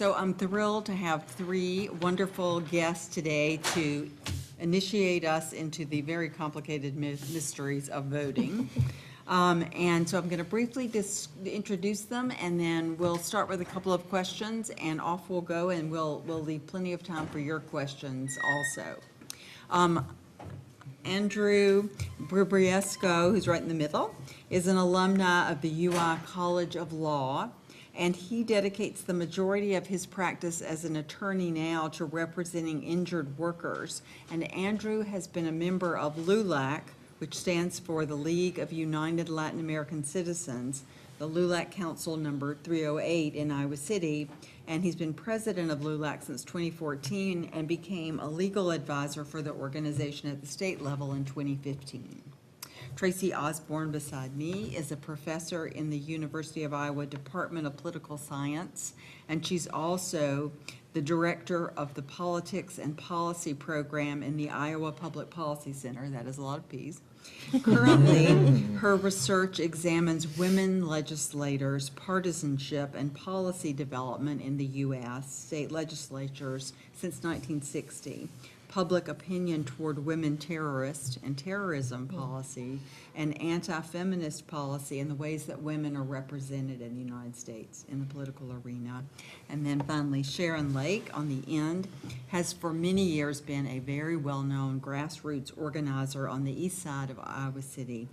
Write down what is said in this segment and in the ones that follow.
So I'm thrilled to have three wonderful guests today to initiate us into the very complicated mysteries of voting. And so I'm going to briefly introduce them, and then we'll start with a couple of questions, and off we'll go, and we'll leave plenty of time for your questions also. Andrew Briesco, who's right in the middle, is an alumni of the UI College of Law, and he dedicates the majority of his practice as an attorney now to representing injured workers. And Andrew has been a member of LULAC, which stands for the League of United Latin American Citizens, the LULAC Council number 308 in Iowa City, and he's been president of LULAC since 2014 and became a legal advisor for the organization at the state level in 2015. Tracy Osborn, beside me, is a professor in the University of Iowa Department of Political Science, and she's also the director of the Politics and Policy Program in the Iowa Public Policy Center. That is a lot of P's. Currently, her research examines women legislators, partisanship, and policy development in the U.S. state legislatures since 1960. Public opinion toward women terrorists and terrorism policy, and anti-feminist policy and the ways that women are represented in the United States in the political arena. And then finally, Sharon Lake on the end has for many years been a very well-known grassroots organizer on the east side of Iowa City.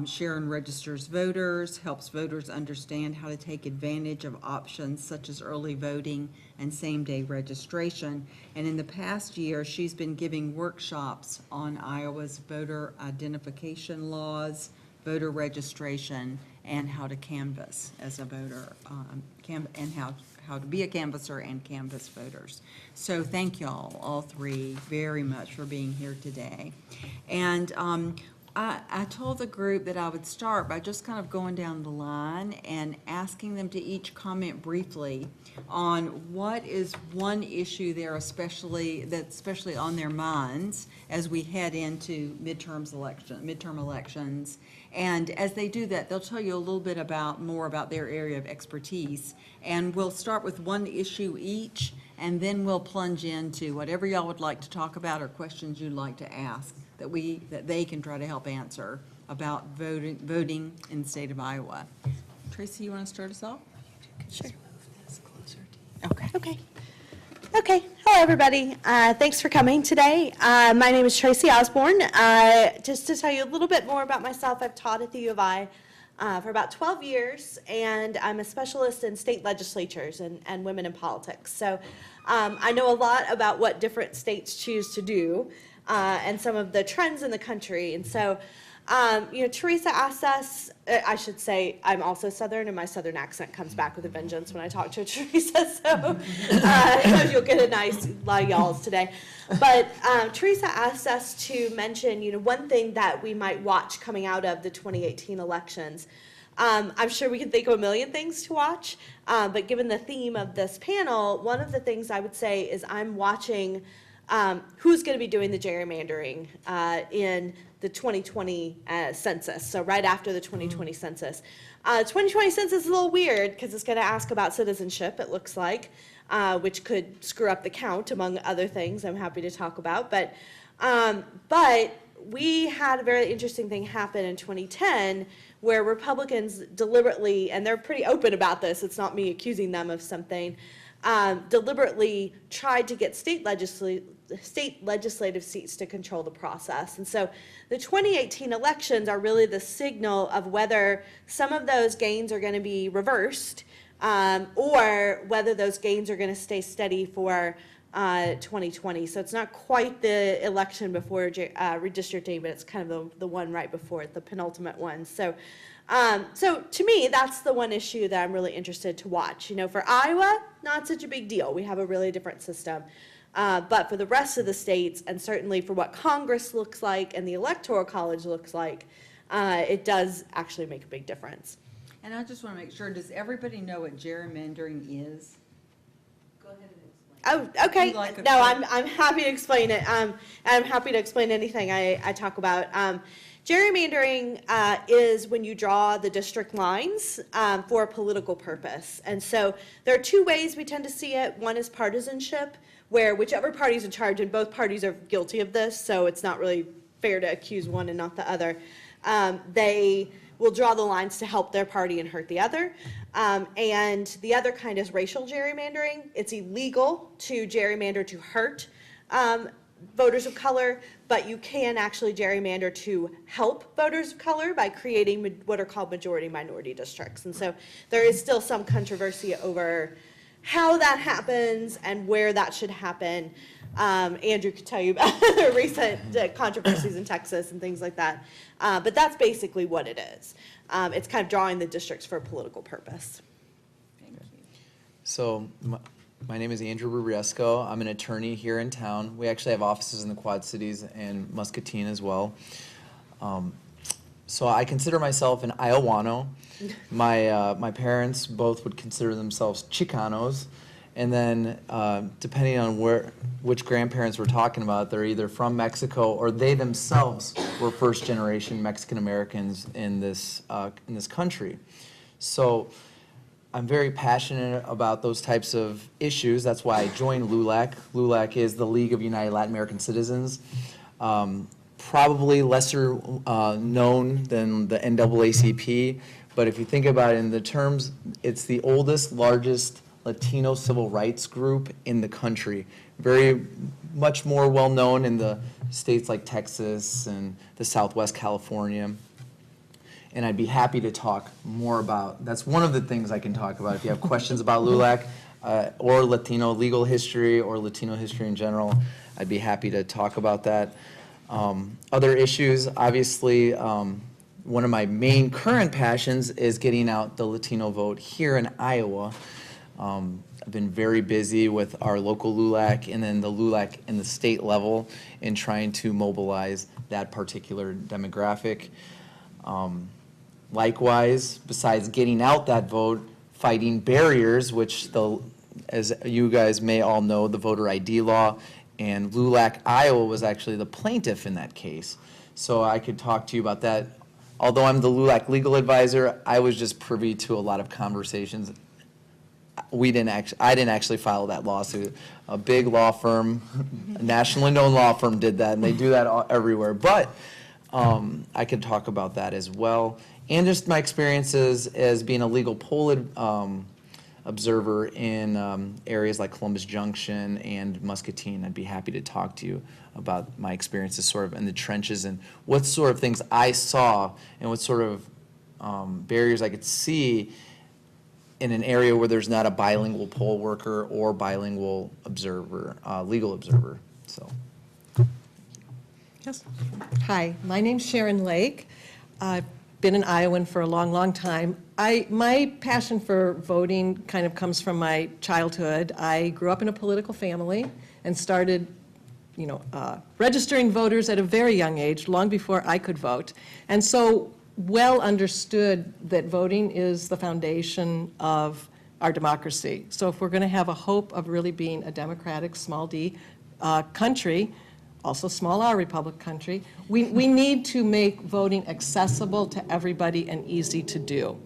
Sharon registers voters, helps voters understand how to take advantage of options such as early voting and same-day registration. And in the past year, she's been giving workshops on Iowa's voter identification laws, voter registration, and how to canvass as a voter, and how to be a canvasser and canvass voters. So thank y'all, all three, very much for being here today. And I told the group that I would start by just kind of going down the line and asking them to each comment briefly on what is one issue there that's especially on their minds as we head into midterm elections. And as they do that, they'll tell you a little bit more about their area of expertise. And we'll start with one issue each, and then we'll plunge into whatever y'all would like to talk about or questions you'd like to ask that they can try to help answer about voting in the state of Iowa. Tracy, you want to start us off? Sure. Okay. Hello, everybody. Thanks for coming today. My name is Tracy Osborn. Just to tell you a little bit more about myself, I've taught at the U of I for about 12 years, and I'm a specialist in state legislatures and women in politics. So I know a lot about what different states choose to do and some of the trends in the country. And so, Teresa asked us, I should say I'm also Southern, and my Southern accent comes back with a vengeance when I talk to Teresa, so you'll get a nice lot of y'alls today. But Teresa asked us to mention, one thing that we might watch coming out of the 2018 elections. I'm sure we can think of a million things to watch, but given the theme of this panel, one of the things I would say is I'm watching who's going to be doing the gerrymandering in the 2020 census, so right after the 2020 census. 2020 census is a little weird because it's going to ask about citizenship, it looks like, which could screw up the count, among other things I'm happy to talk about. But we had a very interesting thing happen in 2010 where Republicans deliberately, and they're pretty open about this, it's not me accusing them of something, deliberately tried to get state legislative seats to control the process. And so the 2018 elections are really the signal of whether some of those gains are going to be reversed or whether those gains are going to stay steady for 2020. So it's not quite the election before redistricting, but it's kind of the one right before it, the penultimate one. So to me, that's the one issue that I'm really interested to watch. For Iowa, not such a big deal. We have a really different system. But for the rest of the states, and certainly for what Congress looks like and the Electoral College looks like, it does actually make a big difference. And I just want to make sure, does everybody know what gerrymandering is? Go ahead and explain. Oh, okay. No, I'm happy to explain it. I'm happy to explain anything I talk about. Gerrymandering is when you draw the district lines for a political purpose. And so there are two ways we tend to see it. One is partisanship, where whichever party's in charge, and both parties are guilty of this, so it's not really fair to accuse one and not the other. They will draw the lines to help their party and hurt the other. And the other kind is racial gerrymandering. It's illegal to gerrymander to hurt voters of color, but you can actually gerrymander to help voters of color by creating what are called majority-minority districts. And so there is still some controversy over how that happens and where that should happen. Andrew could tell you about the recent controversies in Texas and things like that. But that's basically what it is. It's kind of drawing the districts for a political purpose. Thank you. So my name is Andrew Rubiesco. I'm an attorney here in town. We actually have offices in the Quad Cities and Muscatine as well. So I consider myself an Iowano. My parents both would consider themselves Chicanos. And then depending on which grandparents we're talking about, they're either from Mexico or they themselves were first generation Mexican Americans in this country. So I'm very passionate about those types of issues. That's why I joined LULAC. LULAC is the League of United Latin American Citizens. Probably lesser known than the NAACP, but if you think about it in the terms, it's the oldest, largest Latino civil rights group in the country. Very much more well known in the states like Texas and the Southwest California. And I'd be happy to talk more about, that's one of the things I can talk about. If you have questions about LULAC or Latino legal history or Latino history in general, I'd be happy to talk about that. Other issues, obviously, one of my main current passions is getting out the Latino vote here in Iowa. I've been very busy with our local LULAC and then the LULAC in the state level in trying to mobilize that particular demographic. Likewise, besides getting out that vote, fighting barriers, which as you guys may all know, the voter ID law, and LULAC Iowa was actually the plaintiff in that case. So I could talk to you about that. Although I'm the LULAC legal advisor, I was just privy to a lot of conversations. I didn't actually file that lawsuit. A big law firm, a nationally known law firm did that, and they do that everywhere. But I could talk about that as well. And just my experiences as being a legal poll observer in areas like Columbus Junction and Muscatine. I'd be happy to talk to you about my experiences sort of in the trenches and what sort of things I saw and what sort of barriers I could see in an area where there's not a bilingual poll worker or bilingual observer, legal observer. So. Yes. Hi, my name's Sharon Lake. I've been an Iowan for a long, long time. My passion for voting kind of comes from my childhood. I grew up in a political family and started, registering voters at a very young age, long before I could vote. And so well understood that voting is the foundation of our democracy. So if we're going to have a hope of really being a democratic, small d country, also small r republic country, we need to make voting accessible to everybody and easy to do.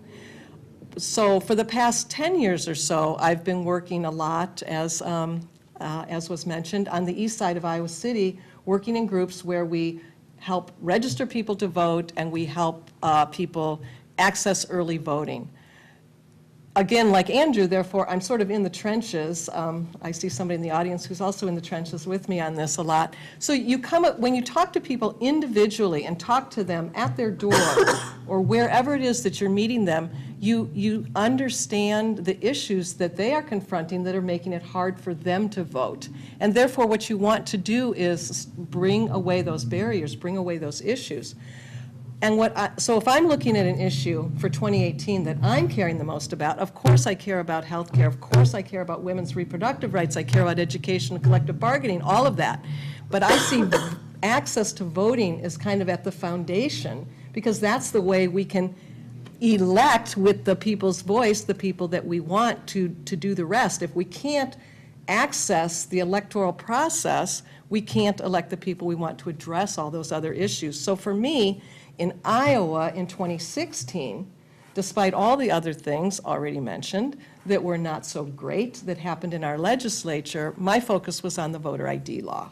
So for the past 10 years or so, I've been working a lot, as was mentioned, on the east side of Iowa City, working in groups where we help register people to vote and we help people access early voting. Again, like Andrew, therefore, I'm sort of in the trenches. I see somebody in the audience who's also in the trenches with me on this a lot. So you come up, when you talk to people individually and talk to them at their door or wherever it is that you're meeting them, you understand the issues that they are confronting that are making it hard for them to vote. And therefore, what you want to do is bring away those barriers, bring away those issues. And so if I'm looking at an issue for 2018 that I'm caring the most about, of course I care about health care, of course I care about women's reproductive rights, I care about education, collective bargaining, all of that. But I see access to voting is kind of at the foundation, because that's the way we can elect with the people's voice the people that we want to do the rest. If we can't access the electoral process, we can't elect the people we want to address all those other issues. So for me, in Iowa in 2016, despite all the other things already mentioned that were not so great that happened in our legislature, my focus was on the voter ID law,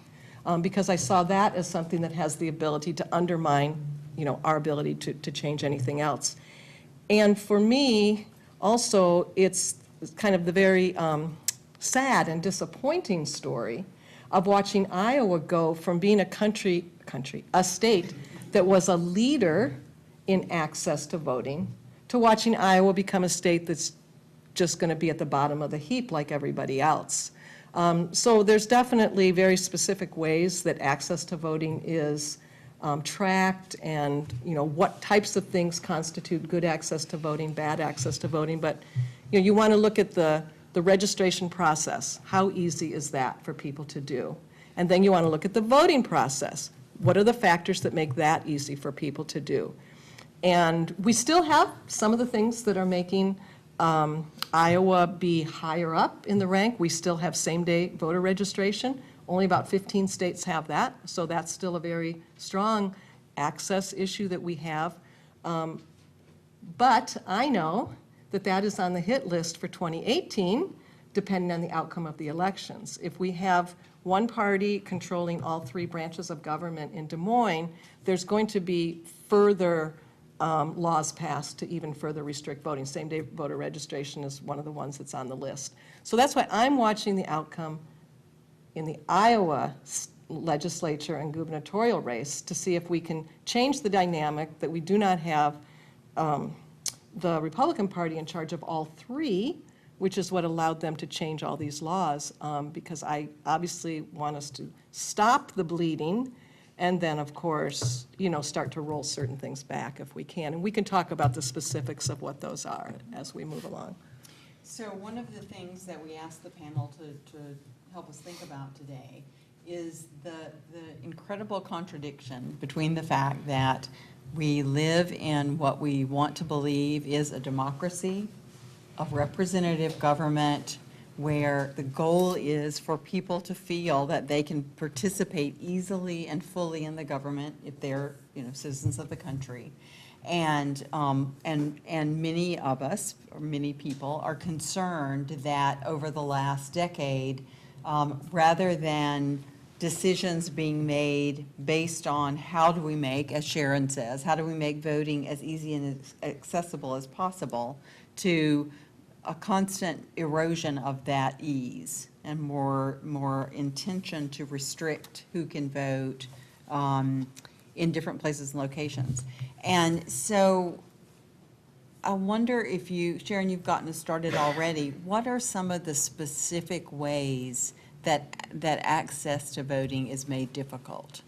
because I saw that as something that has the ability to undermine, our ability to change anything else. And for me, also, it's kind of the very sad and disappointing story of watching Iowa go from being a state that was a leader in access to voting, to watching Iowa become a state that's just going to be at the bottom of the heap like everybody else. So there's definitely very specific ways that access to voting is tracked, and what types of things constitute good access to voting, bad access to voting. But you want to look at the registration process. How easy is that for people to do? And then you want to look at the voting process. What are the factors that make that easy for people to do? And we still have some of the things that are making Iowa be higher up in the rank. We still have same-day voter registration. Only about 15 states have that, so that's still a very strong access issue that we have. But I know that that is on the hit list for 2018, depending on the outcome of the elections. If we have one party controlling all three branches of government in Des Moines, there's going to be further laws passed to even further restrict voting. Same-day voter registration is one of the ones that's on the list. So that's why I'm watching the outcome in the Iowa legislature and gubernatorial race to see if we can change the dynamic that we do not have the Republican Party in charge of all three, which is what allowed them to change all these laws, because I obviously want us to stop the bleeding and then, of course, start to roll certain things back if we can. And we can talk about the specifics of what those are as we move along. So one of the things that we asked the panel to help us think about today is the incredible contradiction between the fact that we live in what we want to believe is a democracy of representative government, where the goal is for people to feel that they can participate easily and fully in the government if they're, citizens of the country. And many of us, or many people, are concerned that over the last decade, rather than decisions being made based on how do we make, as Sharon says, how do we make voting as easy and as accessible as possible, to a constant erosion of that ease and more intention to restrict who can vote in different places and locations. And so I wonder if Sharon, you've gotten us started already. What are some of the specific ways that access to voting is made difficult?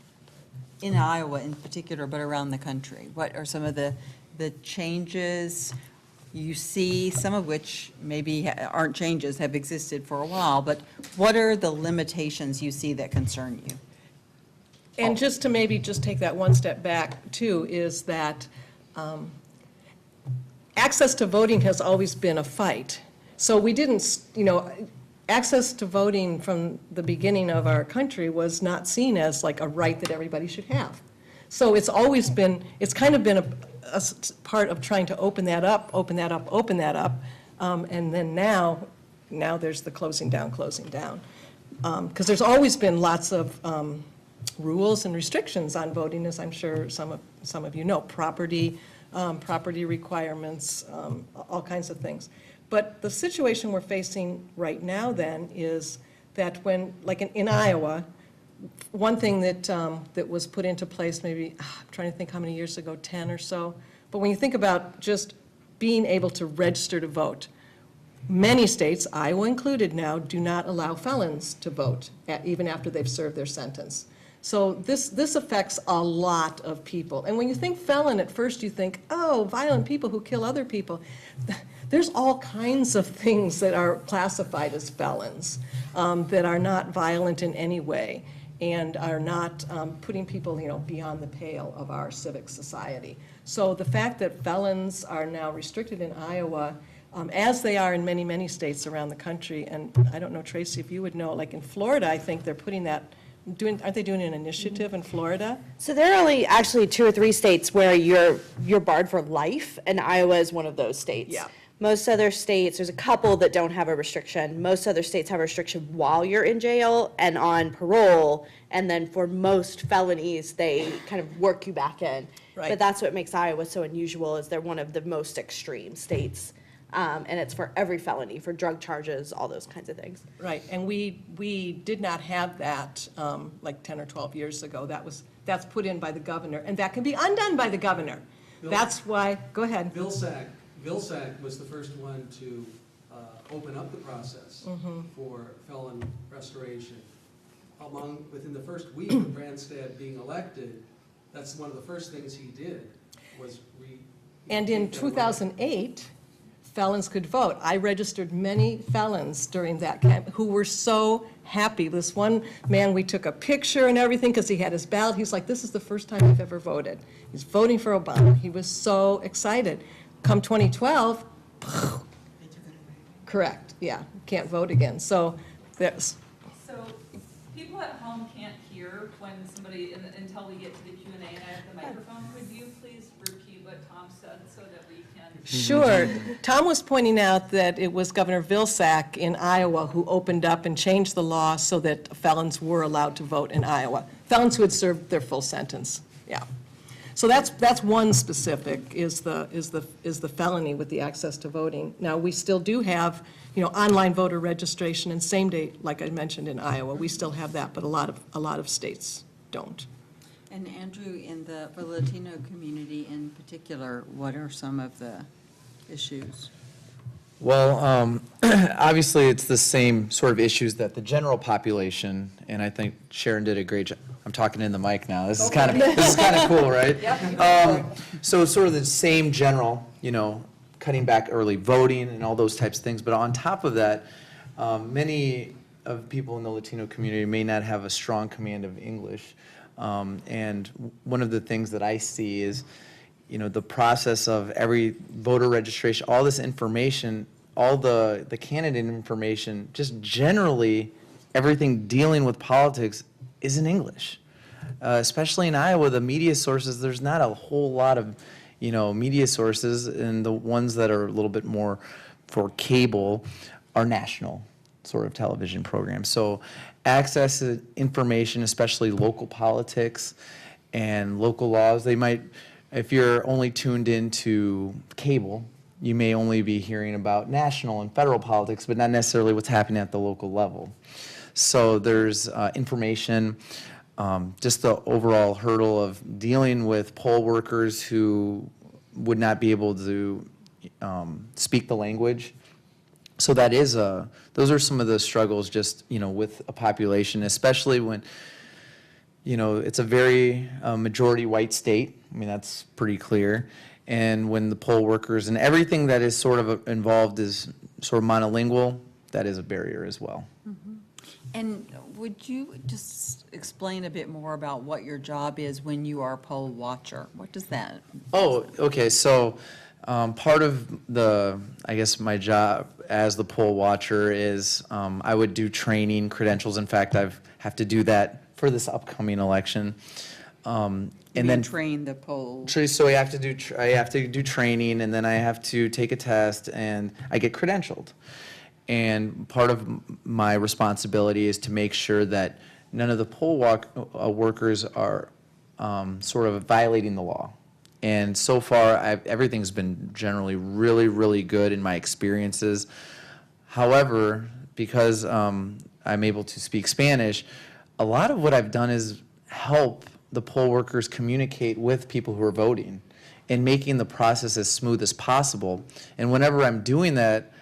In Iowa in particular, but around the country. What are some of the changes you see, some of which maybe aren't changes, have existed for a while, but what are the limitations you see that concern you? And just to maybe just take that one step back, too, is that access to voting has always been a fight. So we didn't, access to voting from the beginning of our country was not seen as like a right that everybody should have. So it's always been, it's kind of been a part of trying to open that up, and then now there's the closing down. Because there's always been lots of rules and restrictions on voting, as I'm sure some of you know, property requirements, all kinds of things. But the situation we're facing right now then is that when, like in Iowa, one thing that was put into place maybe, I'm trying to think how many years ago, 10 or so, but when you think about just being able to register to vote, many states, Iowa included now, do not allow felons to vote even after they've served their sentence. So this affects a lot of people. And when you think felon, at first you think, oh, violent people who kill other people. There's all kinds of things that are classified as felons that are not violent in any way and are not putting people, beyond the pale of our civic society. So the fact that felons are now restricted in Iowa, as they are in many, many states around the country, and I don't know, Tracy, if you would know, like in Florida, I think they're putting that aren't they doing an initiative in Florida? So there are only actually 2 or 3 states where you're barred for life, and Iowa is one of those states. Yeah. Most other states, there's a couple that don't have a restriction. Most other states have a restriction while you're in jail and on parole, and then for most felonies, they kind of work you back in. Right. But that's what makes Iowa so unusual, is they're one of the most extreme states. And it's for every felony, for drug charges, all those kinds of things. Right, and we did not have that like 10 or 12 years ago. That's put in by the governor, and that can be undone by the governor. That's why, go ahead. Vilsack was the first one to open up the process for felon restoration. Within the first week of Branstad being elected, that's one of the first things he did, was And in 2008, felons could vote. I registered many felons during that camp who were so happy. This one man, we took a picture and everything because he had his ballot. He's like, this is the first time I've ever voted. He's voting for Obama. He was so excited. Come 2012, correct, yeah, can't vote again. So there's, So people at home can't hear when somebody, until we get to the Q&A and I have the microphone. Could you please repeat what Tom said so that we can? sure. Tom was pointing out that it was Governor Vilsack in Iowa who opened up and changed the law so that felons were allowed to vote in Iowa. Felons who had served their full sentence, yeah. So that's one specific, is the felony with the access to voting. Now, we still do have, online voter registration and same day, like I mentioned in Iowa, we still have that, but a lot of states don't. And Andrew, for the Latino community in particular, what are some of the issues? Well, obviously, it's the same sort of issues that the general population, and I think Sharon did a great job. I'm talking in the mic now. This is kind of cool, right? So sort of the same general, cutting back early voting and all those types of things. But on top of that, many of people in the Latino community may not have a strong command of English. And one of the things that I see is, the process of every voter registration, all this information, all the candidate information, just generally everything dealing with politics is in English. Especially in Iowa, the media sources, there's not a whole lot of, media sources, and the ones that are a little bit more for cable are national sort of television programs. So access to information, especially local politics and local laws, they might, if you're only tuned into cable, you may only be hearing about national and federal politics, but not necessarily what's happening at the local level. So there's information, just the overall hurdle of dealing with poll workers who would not be able to speak the language. So that is those are some of the struggles just, with a population, especially when, it's a very majority white state. I mean, that's pretty clear. And when the poll workers and everything that is sort of involved is sort of monolingual, that is a barrier as well. And would you just explain a bit more about what your job is when you are a poll watcher? What does that? Oh, okay. So part of I guess my job as the poll watcher is I would do training credentials. In fact, I have to do that for this upcoming election. And then train the poll. So I have to do training, and then I have to take a test, and I get credentialed. And part of my responsibility is to make sure that none of the poll workers are sort of violating the law. And so far, everything's been generally really, really good in my experiences. However, because I'm able to speak Spanish, a lot of what I've done is help the poll workers communicate with people who are voting and making the process as smooth as possible. And whenever I'm doing that,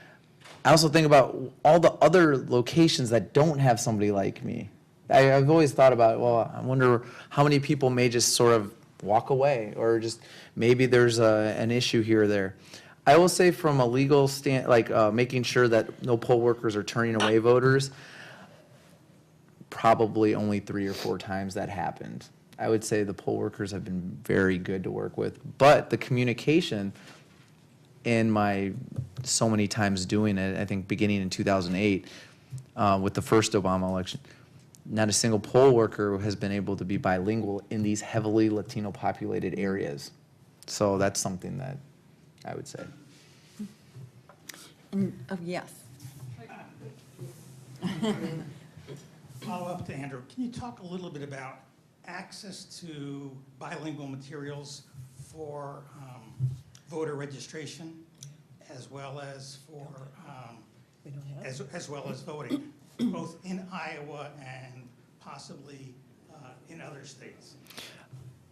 I also think about all the other locations that don't have somebody like me. I've always thought about, well, I wonder how many people may just sort of walk away, or just maybe there's an issue here or there. I will say from a legal stand, making sure that no poll workers are turning away voters, probably only 3 or 4 times that happened. I would say the poll workers have been very good to work with, but the communication in my so many times doing it, I think beginning in 2008 with the first Obama election, not a single poll worker has been able to be bilingual in these heavily Latino populated areas. So that's something that I would say. Oh, yes. Follow up to Andrew. Can you talk a little bit about access to bilingual materials for voter registration as well as for as well as voting, both in Iowa and possibly in other states?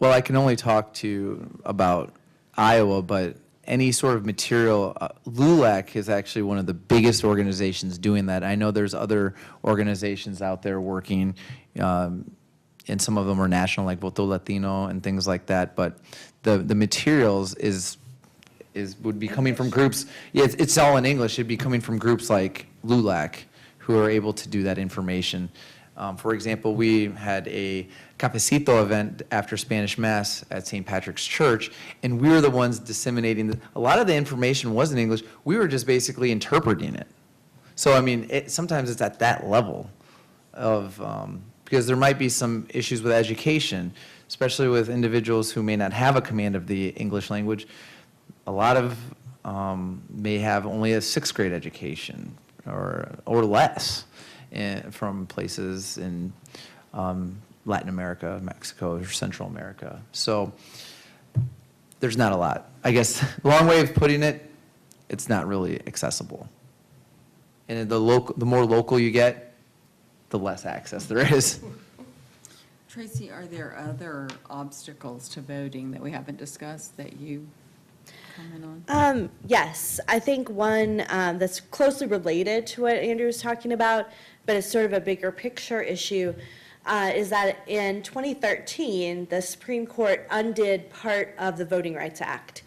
Well, I can only talk about Iowa, but any sort of material, LULAC is actually one of the biggest organizations doing that. I know there's other organizations out there working, and some of them are national, like Voto Latino and things like that, but the materials would be coming from groups, yeah, it's all in English, it'd be coming from groups like LULAC, who are able to do that information. For example, we had a cafecito event after Spanish Mass at St. Patrick's Church, and we were the ones disseminating. A lot of the information was in English. We were just basically interpreting it. So, I mean, sometimes it's at that level of, because there might be some issues with education, especially with individuals who may not have a command of the English language. A lot of may have only a 6th grade education or less from places in Latin America, Mexico, or Central America. So there's not a lot. I guess, long way of putting it, it's not really accessible. And the more local you get, the less access there is. Tracy, are there other obstacles to voting that we haven't discussed that you comment on? Yes, I think one that's closely related to what Andrew was talking about, but it's sort of a bigger picture issue, is that in 2013, the Supreme Court undid part of the Voting Rights Act.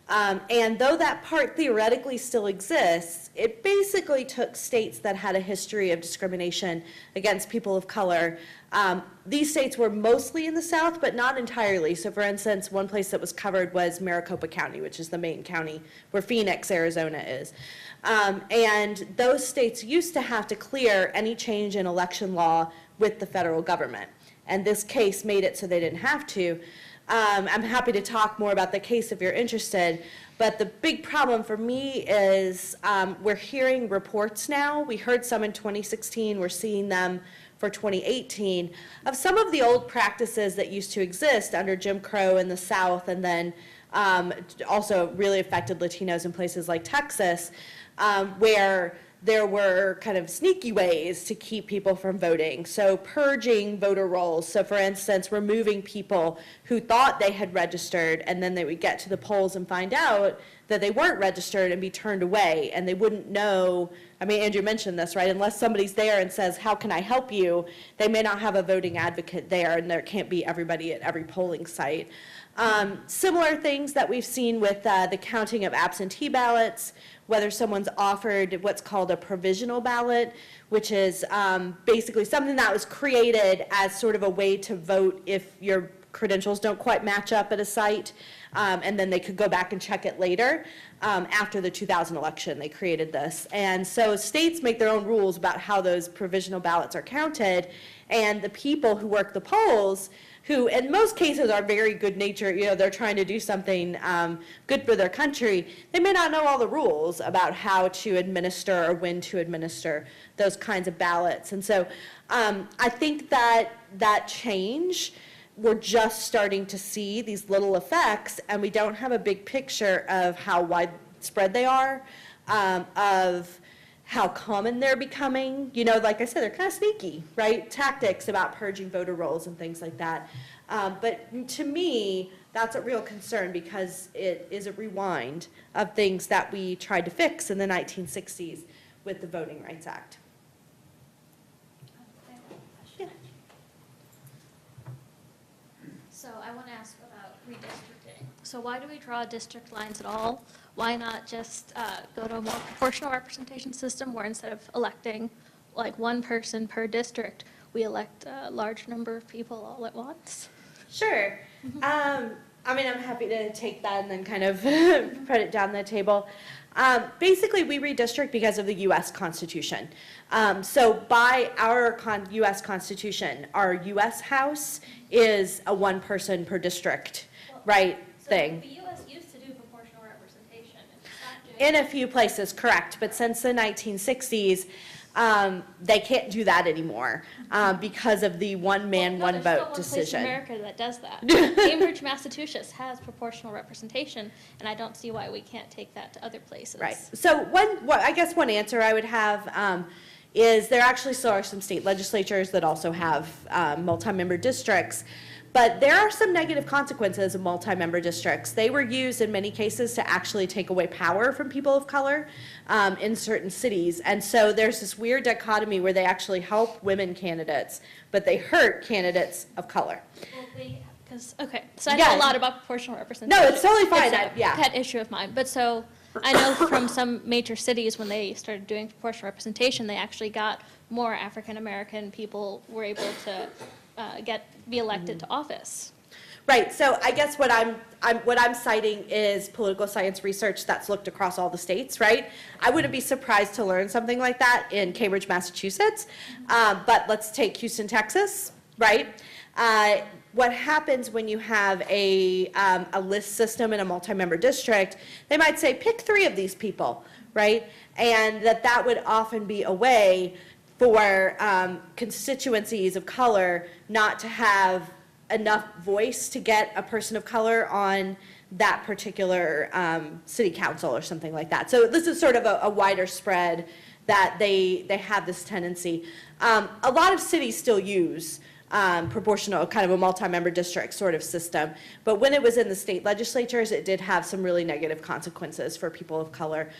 And though that part theoretically still exists, it basically took states that had a history of discrimination against people of color. These states were mostly in the South, but not entirely. So for instance, one place that was covered was Maricopa County, which is the main county where Phoenix, Arizona is. And those states used to have to clear any change in election law with the federal government. And this case made it so they didn't have to. I'm happy to talk more about the case if you're interested, but the big problem for me is we're hearing reports now. We heard some in 2016, we're seeing them for 2018, of some of the old practices that used to exist under Jim Crow in the South, and then also really affected Latinos in places like Texas, where there were kind of sneaky ways to keep people from voting. So purging voter rolls. So for instance, removing people who thought they had registered, and then they would get to the polls and find out that they weren't registered and be turned away, and they wouldn't know. I mean, Andrew mentioned this, right? Unless somebody's there and says, how can I help you? They may not have a voting advocate there, and there can't be everybody at every polling site. Similar things that we've seen with the counting of absentee ballots, whether someone's offered what's called a provisional ballot, which is basically something that was created as sort of a way to vote if your credentials don't quite match up at a site, and then they could go back and check it later. After the 2000 election, they created this. And so states make their own rules about how those provisional ballots are counted, and the people who work the polls, who in most cases are very good natured, you know, they're trying to do something good for their country, they may not know all the rules about how to administer or when to administer those kinds of ballots. And so I think that change, we're just starting to see these little effects, and we don't have a big picture of how widespread they are, of how common they're becoming. You know, like I said, they're kind of sneaky, right? Tactics about purging voter rolls and things like that. But to me, that's a real concern, because it is a rewind of things that we tried to fix in the 1960s with the Voting Rights Act. Yeah. So I want to ask about redistricting. So why do we draw district lines at all? Why not just go to a more proportional representation system, where instead of electing like one person per district, we elect a large number of people all at once? Sure. I mean, I'm happy to take that and then kind of put it down the table. Basically, we redistrict because of the U.S. Constitution. So by our U.S. Constitution, our U.S. House is a one person per district, right, thing. So the U.S. used to do proportional representation. It's not doing In a few places, correct, but since the 1960s, they can't do that anymore because of the one man, one vote There's still one place in decision. America that does that. Cambridge, Massachusetts has proportional representation, and I don't see why we can't take that to other places. Right. So I guess one answer I would have is there actually still are some state legislatures that also have multi-member districts. But there are some negative consequences of multi-member districts. They were used in many cases to actually take away power from people of color in certain cities. And so there's this weird dichotomy where they actually help women candidates, but they hurt candidates of color. Well, okay, so I know Yeah. a lot about proportional representation. No, it's totally fine. It's a pet issue of mine, but so I know from some major cities, when they started doing proportional representation, they actually got more African-American people were able to be elected to office. Right, so I guess what I'm citing is political science research that's looked across all the states, right? I wouldn't be surprised to learn something like that in Cambridge, Massachusetts, but let's take Houston, Texas, right? What happens when you have a list system in a multi-member district, they might say, pick 3 of these people, right? And that would often be a way for constituencies of color not to have enough voice to get a person of color on that particular city council or something like that. So this is sort of a wider spread that they have this tendency. A lot of cities still use proportional, kind of a multi-member district sort of system. But when it was in the state legislatures, it did have some really negative consequences for people of color.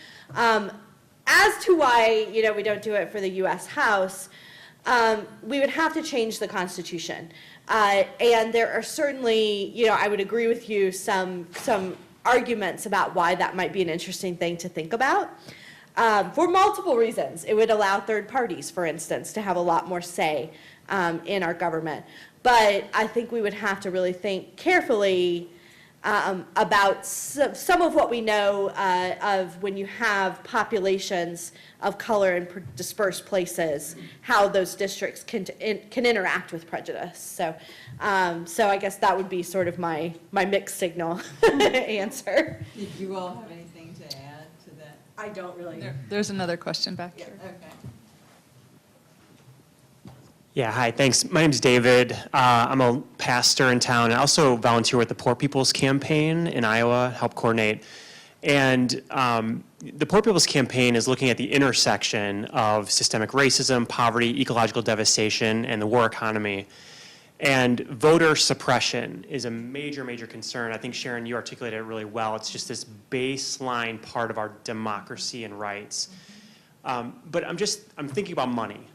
As to why, we don't do it for the U.S. House, we would have to change the Constitution. And there are certainly, I would agree with you, some arguments about why that might be an interesting thing to think about. For multiple reasons. It would allow third parties, for instance, to have a lot more say in our government. But I think we would have to really think carefully about some of what we know of when you have populations of color in dispersed places, how those districts can interact with prejudice. So I guess that would be sort of my mixed signal answer. Did you all have anything to add to that? I don't really. There's another question back here. Okay. Yeah, hi, thanks. My name's David. I'm a pastor in town. I also volunteer with the Poor People's Campaign in Iowa, help coordinate. And the Poor People's Campaign is looking at the intersection of systemic racism, poverty, ecological devastation, and the war economy. And voter suppression is a major, major concern. I think, Sharon, you articulated it really well. It's just this baseline part of our democracy and rights. But I'm thinking about money.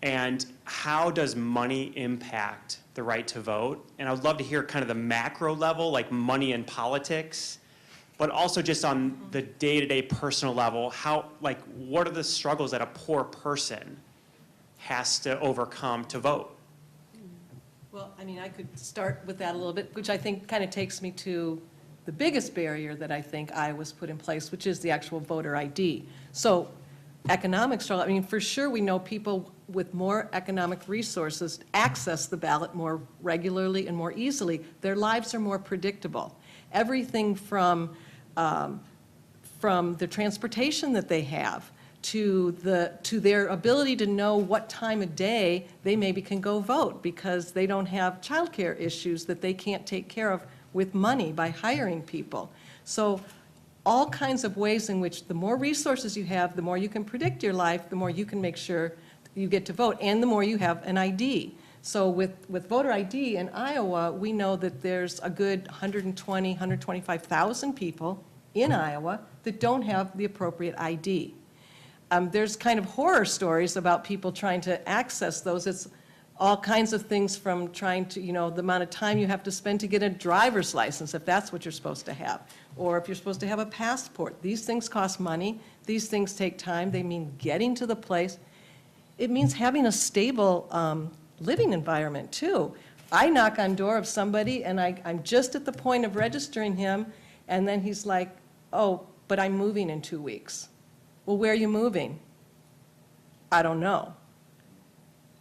And how does money impact the right to vote? And I would love to hear kind of the macro level, like money in politics, but also just on the day-to-day personal level, what are the struggles that a poor person has to overcome to vote? Well, I mean, I could start with that a little bit, which I think kind of takes me to the biggest barrier that I think Iowa's put in place, which is the actual voter ID. So economic struggle, I mean, for sure we know people with more economic resources access the ballot more regularly and more easily. Their lives are more predictable. Everything from the transportation that they have to their ability to know what time of day they maybe can go vote because they don't have childcare issues that they can't take care of with money by hiring people. So all kinds of ways in which the more resources you have, the more you can predict your life, the more you can make sure you get to vote, and the more you have an ID. So with voter ID in Iowa, we know that there's a good 125,000 people in Iowa that don't have the appropriate ID. There's kind of horror stories about people trying to access those. It's all kinds of things from trying to, the amount of time you have to spend to get a driver's license, if that's what you're supposed to have, or if you're supposed to have a passport. These things cost money. These things take time. They mean getting to the place. It means having a stable living environment, too. I knock on door of somebody, and I'm just at the point of registering him, and then he's like, oh, but I'm moving in 2 weeks. Well, where are you moving? I don't know.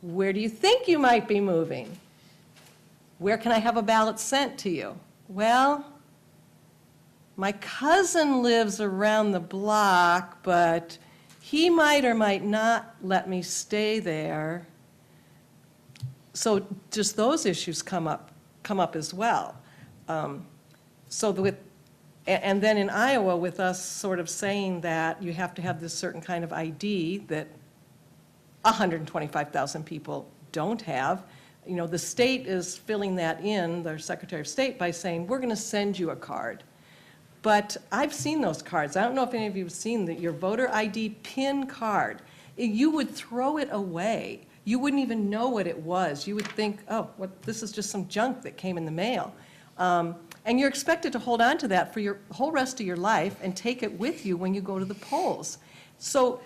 Where do you think you might be moving? Where can I have a ballot sent to you? Well, my cousin lives around the block, but he might or might not let me stay there. So just those issues come up as well. And then in Iowa, with us sort of saying that you have to have this certain kind of ID that 125,000 people don't have, you know, the state is filling that in, their Secretary of State, by saying, we're going to send you a card. But I've seen those cards. I don't know if any of you have seen your voter ID PIN card. You would throw it away. You wouldn't even know what it was. You would think, oh, this is just some junk that came in the mail. And you're expected to hold on to that for your whole rest of your life and take it with you when you go to the polls. So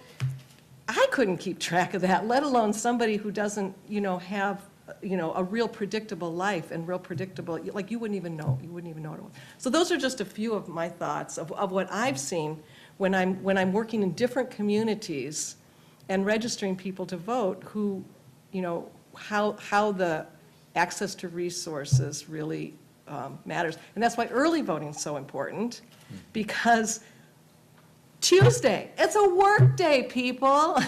I couldn't keep track of that, let alone somebody who doesn't, have, a real predictable life and real predictable, like you wouldn't even know what it was. So those are just a few of my thoughts of what I've seen when I'm working in different communities and registering people to vote who, how the access to resources really matters. And that's why early voting is so important, because Tuesday, it's a work day, people,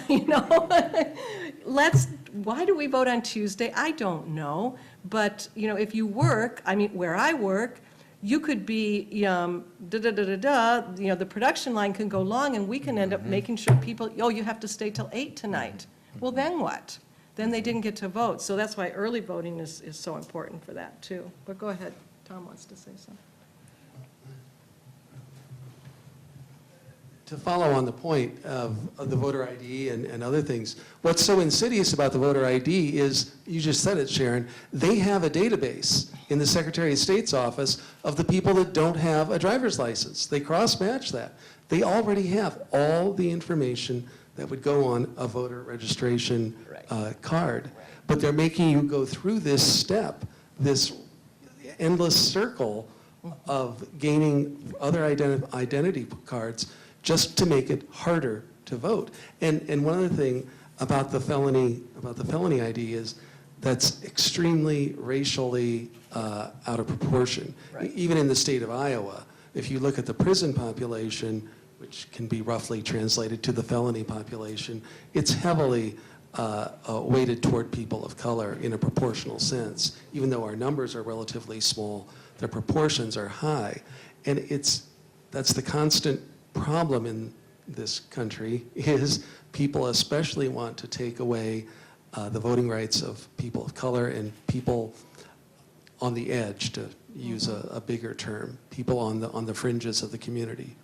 why do we vote on Tuesday? I don't know. But, if you work, where I work, you could be, the production line can go long, and we can end up making sure people, you have to stay till 8 tonight. Well, then what? Then they didn't get to vote. So that's why early voting is so important for that, too. But go ahead. Tom wants to say something. To follow on the point of the voter ID and other things, what's so insidious about the voter ID is, you just said it, Sharon, they have a database in the Secretary of State's office of the people that don't have a driver's license. They cross-match that. They already have all the information that would go on a voter registration card. But they're making you go through this step, this endless circle of gaining other identity cards just to make it harder to vote. And one other thing about the felony ID is that's extremely racially out of proportion. Right. Even in the state of Iowa, if you look at the prison population, which can be roughly translated to the felony population, it's heavily weighted toward people of color in a proportional sense. Even though our numbers are relatively small, their proportions are high. And that's the constant problem in this country, is people especially want to take away the voting rights of people of color and people on the edge, to use a bigger term, people on the fringes of the community.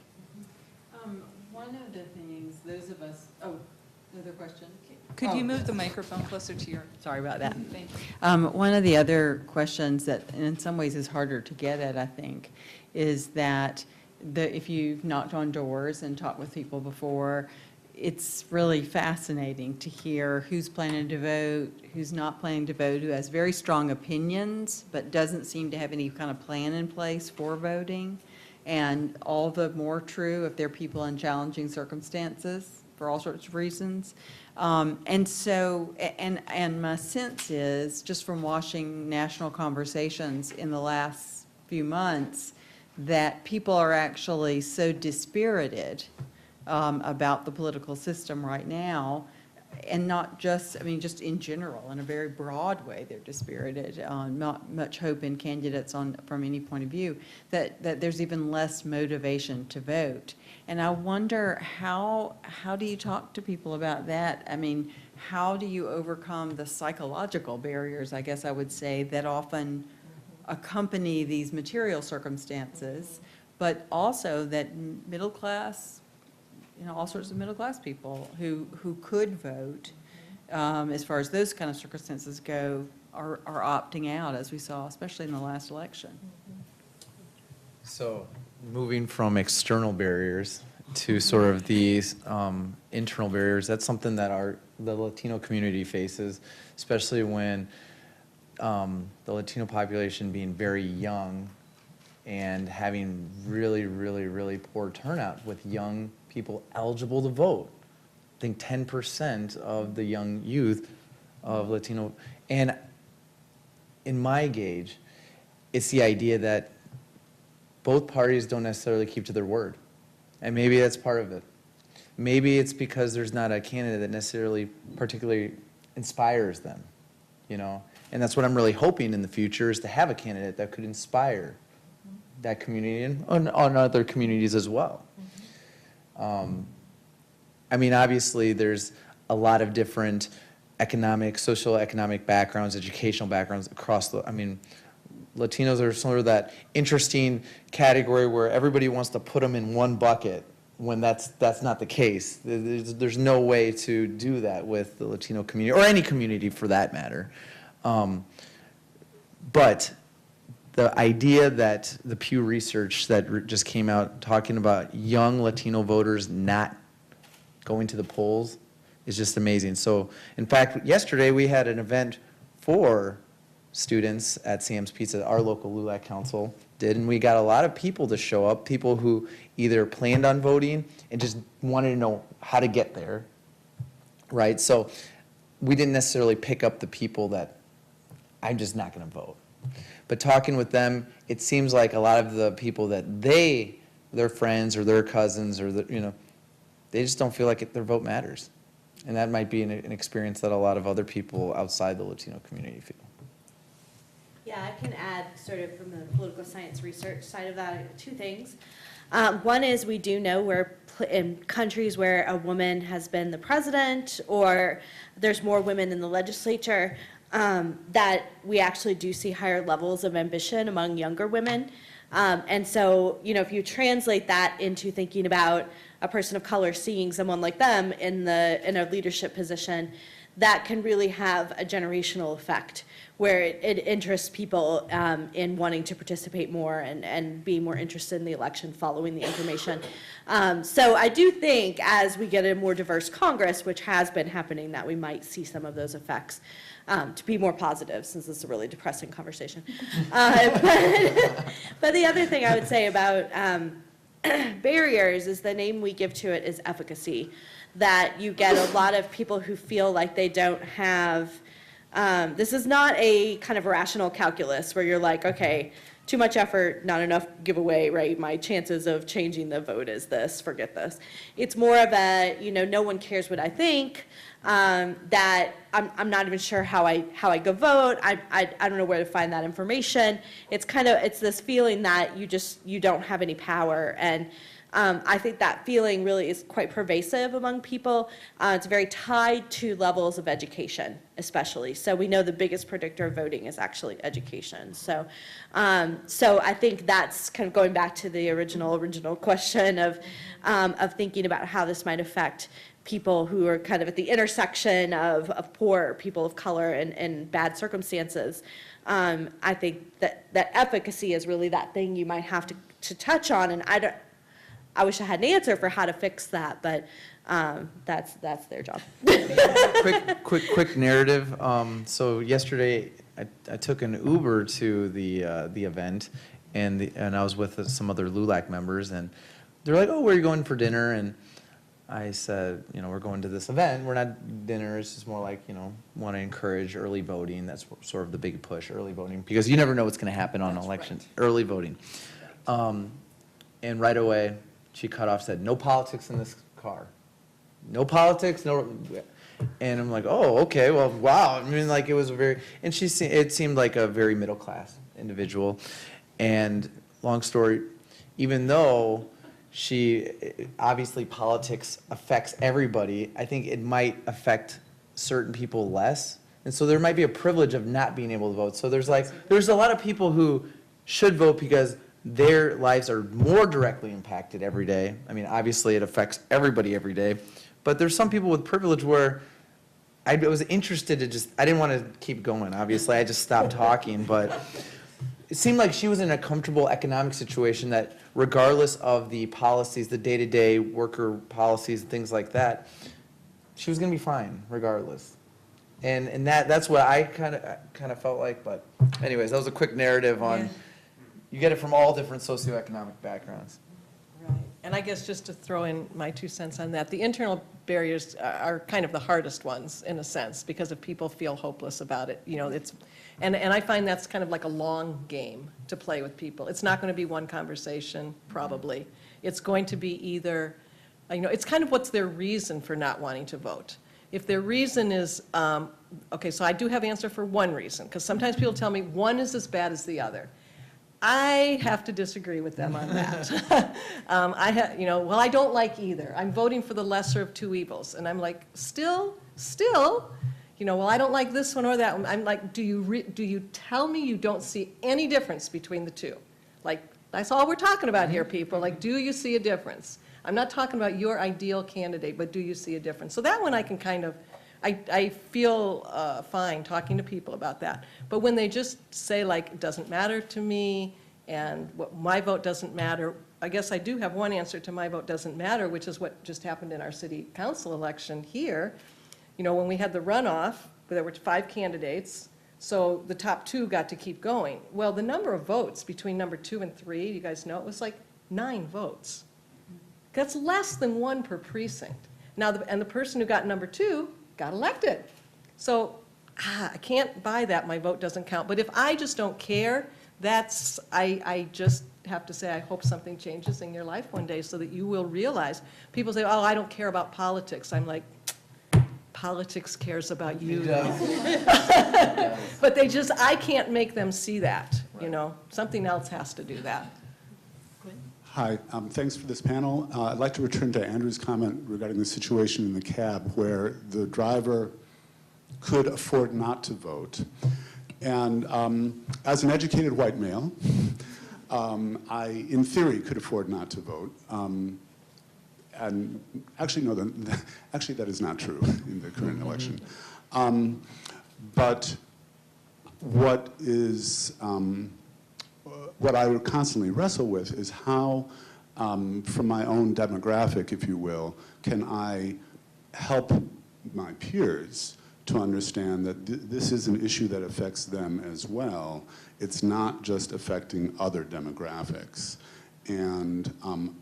One of the things, those of us, another question? Could you move the microphone closer to your? Sorry about that. Thank you. One of the other questions that in some ways is harder to get at, I think, is that if you've knocked on doors and talked with people before, it's really fascinating to hear who's planning to vote, who's not planning to vote, who has very strong opinions, but doesn't seem to have any kind of plan in place for voting. And all the more true if they're people in challenging circumstances for all sorts of reasons. And so, and my sense is, just from watching national conversations in the last few months, that people are actually so dispirited about the political system right now, and not just, just in general, in a very broad way, they're dispirited, not much hope in candidates from any point of view, that there's even less motivation to vote. And I wonder, how do you talk to people about that? How do you overcome the psychological barriers, I guess I would say, that often accompany these material circumstances, but also that middle class, all sorts of middle class people who could vote, as far as those kind of circumstances go, are opting out, as we saw, especially in the last election. So moving from external barriers to sort of these internal barriers, that's something that the Latino community faces, especially when the Latino population being very young and having really, really, really poor turnout with young people eligible to vote. I think 10% of the young youth of Latino, and in my gauge, it's the idea that both parties don't necessarily keep to their word. And maybe that's part of it. Maybe it's because there's not a candidate that necessarily particularly inspires them, you know? And that's what I'm really hoping in the future, is to have a candidate that could inspire that community and on other communities as well. I mean, obviously, there's a lot of different economic, social economic backgrounds, educational backgrounds across the, I mean, Latinos are sort of that interesting category where everybody wants to put them in one bucket when that's not the case. There's no way to do that with the Latino community, or any community for that matter. But the idea that the Pew Research that just came out talking about young Latino voters not going to the polls is just amazing. So, in fact, yesterday we had an event for students at Sam's Pizza, our local LULAC council did, and we got a lot of people to show up, people who either planned on voting and just wanted to know how to get there, right? So we didn't necessarily pick up the people that I'm just not going to vote. But talking with them, it seems like a lot of the people that their friends or their cousins or they just don't feel like their vote matters. And that might be an experience that a lot of other people outside the Latino community feel. Yeah, I can add sort of from the political science research side of that, two things. One is we do know where in countries where a woman has been the president or there's more women in the legislature, that we actually do see higher levels of ambition among younger women. And so, if you translate that into thinking about a person of color seeing someone like them in a leadership position, that can really have a generational effect where it interests people in wanting to participate more and be more interested in the election following the information. So I do think as we get a more diverse Congress, which has been happening, that we might see some of those effects to be more positive, since it's a really depressing conversation. But the other thing I would say about barriers is the name we give to it is efficacy, that you get a lot of people who feel like they don't have, this is not a kind of rational calculus where you're like, okay, too much effort, not enough giveaway, right? My chances of changing the vote is this, forget this. It's more of a, no one cares what I think, that I'm not even sure how I go vote. I don't know where to find that information. It's this feeling that you don't have any power. And I think that feeling really is quite pervasive among people. It's very tied to levels of education, especially. So we know the biggest predictor of voting is actually education. So I think that's kind of going back to the original question of thinking about how this might affect people who are kind of at the intersection of poor people of color and bad circumstances. I think that efficacy is really that thing you might have to touch on, and I wish I had an answer for how to fix that, but that's their job. Quick narrative. So yesterday, I took an Uber to the event, and I was with some other LULAC members, and they're like, "Oh, where are you going for dinner?" And I said, we're going to this event. We're not dinner. It's just more like, want to encourage early voting. That's sort of the big push, early voting, because you never know what's going to happen on elections. Right. Early voting. And right away, she cut off, said, "No politics in this car. No politics, no." And I'm like, "Oh, okay, well, wow." I mean, like, it was it seemed like a very middle-class individual. And long story, even though obviously politics affects everybody, I think it might affect certain people less. And so there might be a privilege of not being able to vote. So there's a lot of people who should vote because their lives are more directly impacted every day. I mean, obviously it affects everybody every day, but there's some people with privilege where I was interested to I didn't want to keep going. Obviously, I just stopped talking, but it seemed like she was in a comfortable economic situation that regardless of the policies, the day-to-day worker policies and things like that, she was going to be fine regardless. And that's what I kind of felt like, but anyways, that was a quick narrative on, Yeah. you get it from all different socioeconomic backgrounds. Right. And I guess just to throw in my 2 cents on that, the internal barriers are kind of the hardest ones, in a sense, because if people feel hopeless about it, you know, and I find that's kind of like a long game to play with people. It's not going to be one conversation, probably. It's going to be either, you know, it's kind of what's their reason for not wanting to vote. If their reason is, okay, so I do have answer for one reason, because sometimes people tell me one is as bad as the other. I have to disagree with them on that. You know, well, I don't like either. I'm voting for the lesser of two evils. And I'm like, still, you know, well, I don't like this one or that one. I'm like, do you tell me you don't see any difference between the two? Like, that's all we're talking about here, people. Like, do you see a difference? I'm not talking about your ideal candidate, but do you see a difference? So that one I can kind of, I feel fine talking to people about that. But when they just say, like, it doesn't matter to me, and my vote doesn't matter, I guess I do have one answer to my vote doesn't matter, which is what just happened in our city council election here. You know, when we had the runoff, there were 5 candidates, so the top 2 got to keep going. Well, the number of votes between number 2 and 3, you guys know, it was like 9 votes. That's less than 1 per precinct. Now, and the person who got number 2 got elected. So I can't buy that, my vote doesn't count. But if I just don't care, I just have to say, I hope something changes in your life one day so that you will realize. People say, oh, I don't care about politics. I'm like, politics cares about you. But I can't make them see that, you know. Something else has to do that. Hi, thanks for this panel. I'd like to return to Andrew's comment regarding the situation in the cab where the driver could afford not to vote. And as an educated white male, I, in theory, could afford not to vote. And actually, no, actually that is not true in the current election. But what I constantly wrestle with is how, from my own demographic, if you will, can I help my peers to understand that this is an issue that affects them as well. It's not just affecting other demographics. And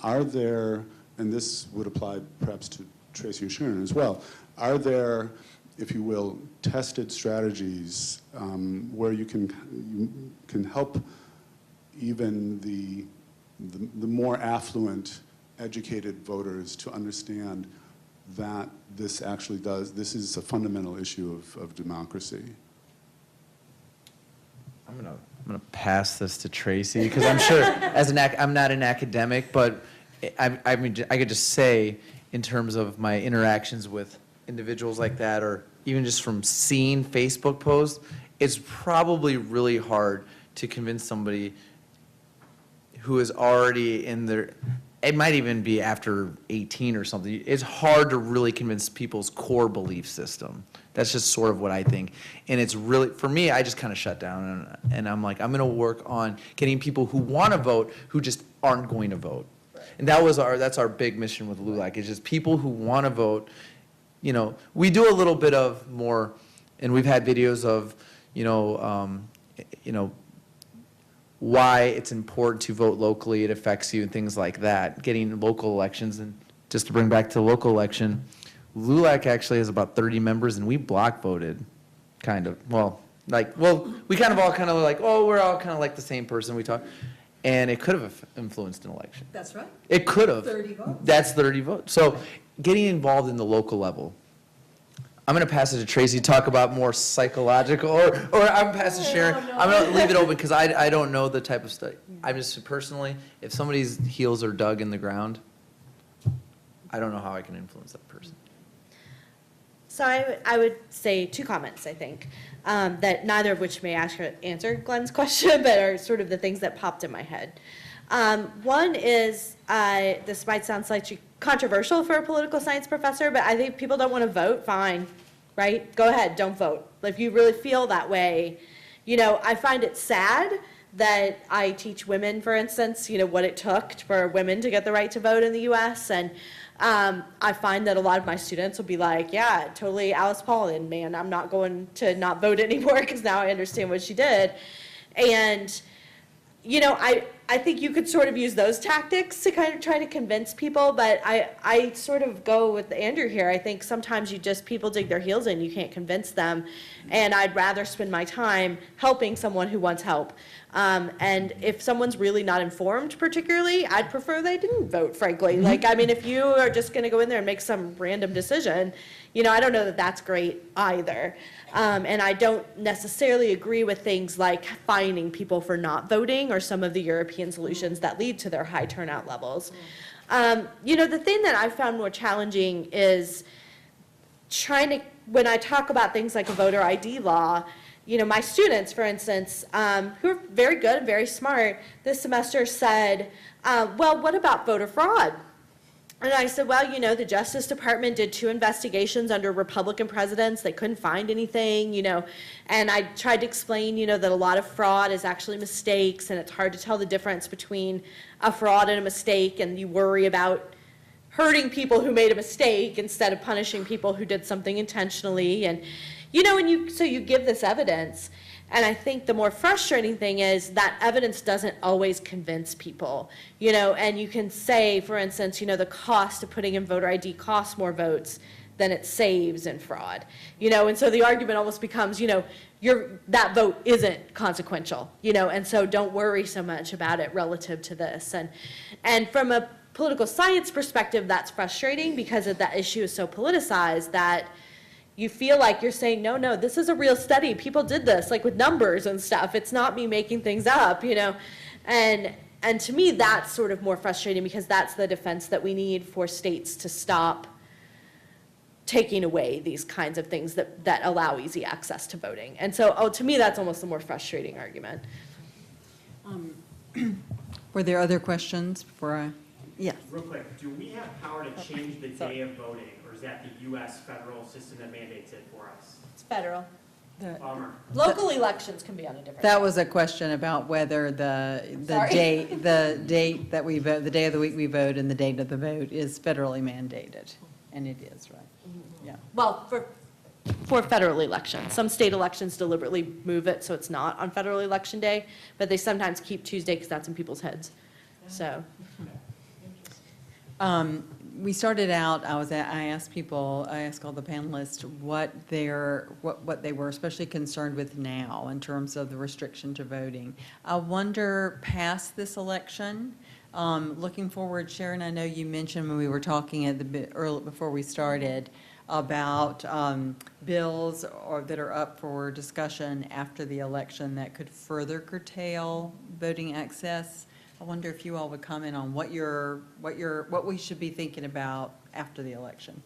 are there, and this would apply perhaps to Tracy or Sharon as well, are there, if you will, tested strategies where you can help even the more affluent, educated voters to understand that this is a fundamental issue of democracy? I'm gonna pass this to Tracy because I'm sure I'm not an academic, but I mean I could just say in terms of my interactions with individuals like that, or even just from seeing Facebook posts, it's probably really hard to convince somebody who is already in their, it might even be after 18 or something. It's hard to really convince people's core belief system. That's just sort of what I think. And it's really, for me, I just kind of shut down and I'm like, I'm going to work on getting people who want to vote who just aren't going to vote. And that's our big mission with LULAC, is just people who want to vote. You know, we do a little bit of more, and we've had videos of, why it's important to vote locally, it affects you, and things like that, getting local elections. And just to bring back to the local election, LULAC actually has about 30 members, and we block voted, kind of. We kind of all kind of like, oh, we're all kind of like the same person we talk. And it could have influenced an election. That's right. It could have. 30 votes. That's 30 votes. So getting involved in the local level. I'm going to pass it to Tracy to talk about more psychological, or I'm passing to Sharon. I'm going to leave it open because I don't know the type of study. I'm just personally, if somebody's heels are dug in the ground, I don't know how I can influence that person. So I would say 2 comments, I think, that neither of which may answer Glenn's question, but are sort of the things that popped in my head. One is, this might sound slightly controversial for a political science professor, but I think people don't want to vote, fine, right? Go ahead, don't vote. If you really feel that way, I find it sad that I teach women, for instance, what it took for women to get the right to vote in the US, and I find that a lot of my students will be like, yeah, totally Alice Paul, and man, I'm not going to not vote anymore because now I understand what she did. And, you know, I think you could sort of use those tactics to kind of try to convince people, but I sort of go with Andrew here. I think sometimes people dig their heels in, you can't convince them, and I'd rather spend my time helping someone who wants help. And if someone's really not informed particularly, I'd prefer they didn't vote, frankly. Like, I mean, if you are just gonna go in there and make some random decision, you know, I don't know that that's great either. And I don't necessarily agree with things like fining people for not voting or some of the European solutions that lead to their high turnout levels. You know, the thing that I found more challenging is when I talk about things like a voter ID law, you know, my students, for instance, who are very good and very smart, this semester said, well, what about voter fraud? And I said, well, you know, the Justice Department did 2 investigations under Republican presidents. They couldn't find anything, you know. And I tried to explain, you know, that a lot of fraud is actually mistakes, and it's hard to tell the difference between a fraud and a mistake, and you worry about hurting people who made a mistake instead of punishing people who did something intentionally. And, you know, so you give this evidence. And I think the more frustrating thing is that evidence doesn't always convince people, you know, and you can say, for instance, you know, the cost of putting in voter ID costs more votes than it saves in fraud, you know, and so the argument almost becomes, you know, that vote isn't consequential, you know, and so don't worry so much about it relative to this. And from a political science perspective, that's frustrating because that issue is so politicized that you feel like you're saying, no, this is a real study. People did this, like with numbers and stuff. It's not me making things up, you know. And to me, that's sort of more frustrating because that's the defense that we need for states to stop taking away these kinds of things that allow easy access to voting. And so, to me, that's almost the more frustrating argument. Were there other questions before yes. Real quick, do we have power to change the day of voting, or is that the U.S. federal system that mandates it for us? It's federal. Bummer. Local elections can be on a different That day. was a question about whether the Sorry. date that we vote, the day of the week we vote and the date of the vote is federally mandated, and it is, right? Yeah. Well, for federal elections. Some state elections deliberately move it so it's not on federal election day, but they sometimes keep Tuesday because that's in people's heads. So. We started out, I asked all the panelists what they were especially concerned with now in terms of the restriction to voting. I wonder, past this election, looking forward, Sharon, I know you mentioned when we were talking before we started about bills that are up for discussion after the election that could further curtail voting access. I wonder if you all would comment on what we should be thinking about after the election.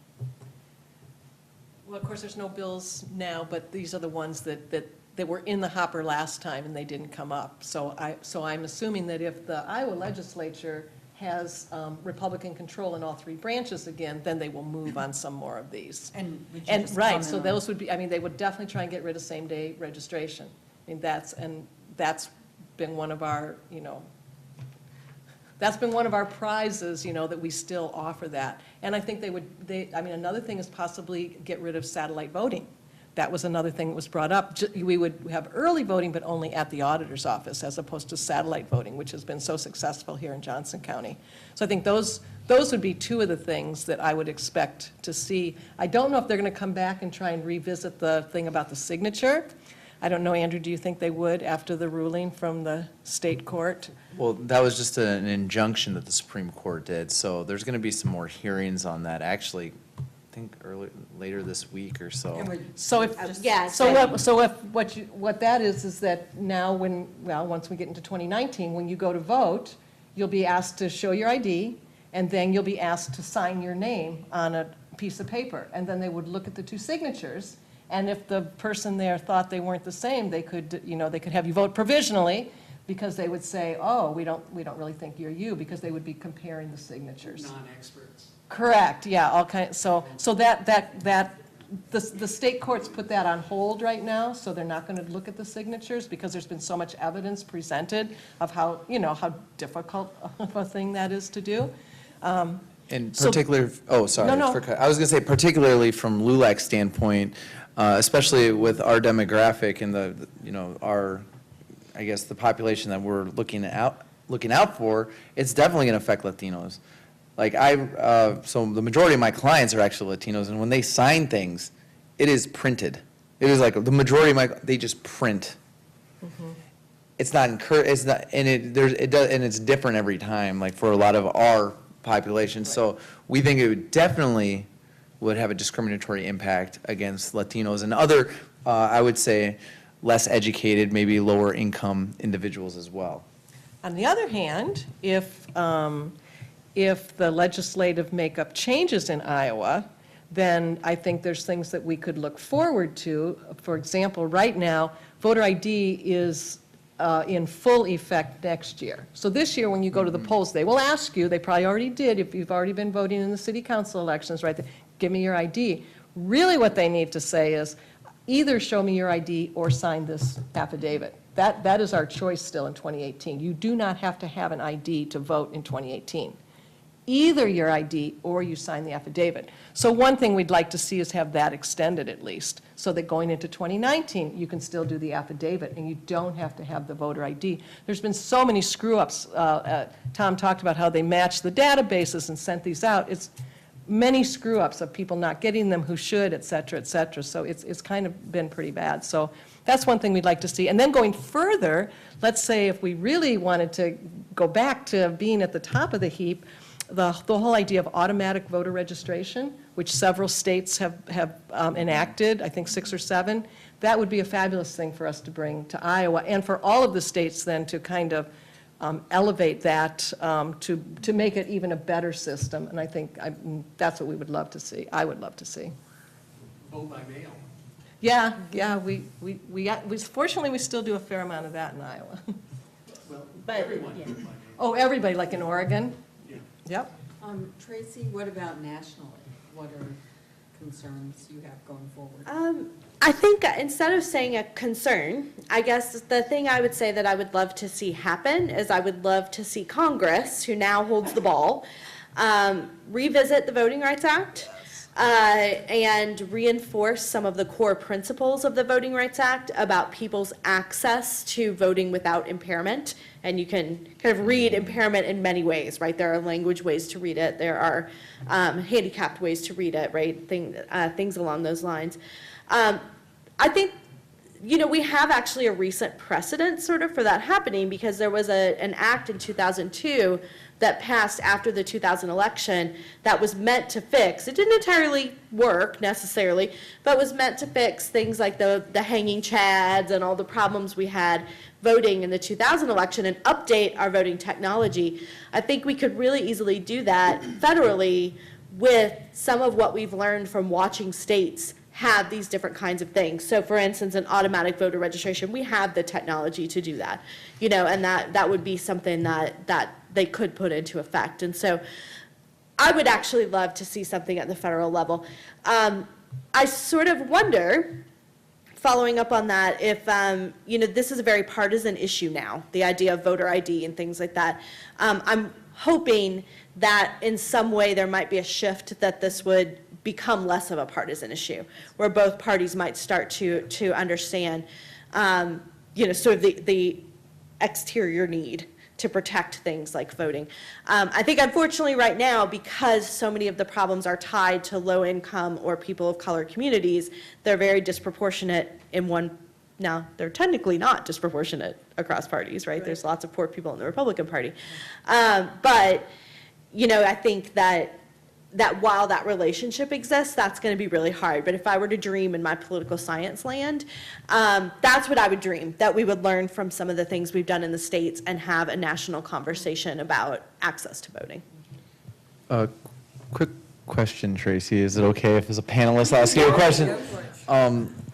Well, of course, there's no bills now, but these are the ones that were in the hopper last time and they didn't come up. So I'm assuming that if the Iowa legislature has Republican control in all 3 branches again, then they will move on some more of these. And Right, so those would be, I mean, they would definitely try and get rid of same-day registration. I mean, that's been one of our, you know, that's been one of our prizes, you know, that we still offer that. And I think I mean, another thing is possibly get rid of satellite voting. That was another thing that was brought up. We would have early voting, but only at the auditor's office, as opposed to satellite voting, which has been so successful here in Johnson County. So I think those would be 2 of the things that I would expect to see. I don't know if they're going to come back and try and revisit the thing about the signature. I don't know, Andrew, do you think they would after the ruling from the state court? Well, that was just an injunction that the Supreme Court did, so there's going to be some more hearings on that, actually, I think later this week or so. So if, Yeah, what that is that now once we get into 2019, when you go to vote, you'll be asked to show your ID, and then you'll be asked to sign your name on a piece of paper, and then they would look at the 2 signatures, and if the person there thought they weren't the same, they could have you vote provisionally, because they would say, oh, we don't really think you're you, because they would be comparing the signatures. Non-experts. Correct, yeah, all kinds, so the state courts put that on hold right now, so they're not going to look at the signatures, because there's been so much evidence presented of how difficult of a thing that is to do. In So- particular, oh, sorry. No, no. I was going to say particularly from LULAC standpoint, especially with our demographic and our, I guess, the population that we're looking out for, it's definitely going to affect Latinos. Like so the majority of my clients are actually Latinos, and when they sign things, it is printed. It is like the majority of they just print. It's not it's not, and it's different every time, like for a lot of our population. So we think it definitely would have a discriminatory impact against Latinos and other, I would say, less educated, maybe lower income individuals as well. On the other hand, if the legislative makeup changes in Iowa, then I think there's things that we could look forward to. For example, right now, voter ID is in full effect next year. So this year, when you go to the polls, they will ask you, they probably already did, if you've already been voting in the city council elections, right, give me your ID. Really what they need to say is, either show me your ID or sign this affidavit. That is our choice still in 2018. You do not have to have an ID to vote in 2018. Either your ID or you sign the affidavit. So one thing we'd like to see is have that extended at least, so that going into 2019, you can still do the affidavit and you don't have to have the voter ID. There's been so many screw-ups. Tom talked about how they matched the databases and sent these out. It's many screw-ups of people not getting them who should, et cetera, et cetera. So it's kind of been pretty bad. So that's one thing we'd like to see. And then going further, let's say if we really wanted to go back to being at the top of the heap, the whole idea of automatic voter registration, which several states have enacted, I think 6 or 7, that would be a fabulous thing for us to bring to Iowa, and for all of the states then to kind of elevate that to make it even a better system. And I think that's what we would love to see. I would love to see. Vote by mail. Yeah, fortunately, we still do a fair amount of that in Iowa. Well, But- everyone vote by mail. Oh, everybody, like in Oregon? Yeah. Yep. Tracy, what about nationally? What are concerns you have going forward? I think instead of saying a concern, I guess the thing I would say that I would love to see happen is I would love to see Congress, who now holds the ball, revisit the Voting Rights Act and reinforce some of the core principles of the Voting Rights Act about people's access to voting without impairment. And you can kind of read impairment in many ways, right? There are language ways to read it. There are handicapped ways to read it, right? Things along those lines. I think, we have actually a recent precedent sort of for that happening, because there was an act in 2002 that passed after the 2000 election that was meant to fix, it didn't entirely work necessarily, but was meant to fix things like the hanging chads and all the problems we had voting in the 2000 election and update our voting technology. I think we could really easily do that federally with some of what we've learned from watching states have these different kinds of things. So for instance, an automatic voter registration, we have the technology to do that, and that would be something that they could put into effect. And so I would actually love to see something at the federal level. I sort of wonder, following up on that, if, this is a very partisan issue now, the idea of voter ID and things like that. I'm hoping that in some way there might be a shift that this would become less of a partisan issue, where both parties might start to understand, sort of the exterior need to protect things like voting. I think unfortunately right now, because so many of the problems are tied to low income or people of color communities, they're very disproportionate in one. Now, they're technically not disproportionate across parties, right? There's lots of poor people in the Republican Party. But, I think that while that relationship exists, that's going to be really hard. But if I were to dream in my political science land, that's what I would dream, that we would learn from some of the things we've done in the states and have a national conversation about access to voting. Quick question, Tracy. Is it okay if as a panelist I ask you a question?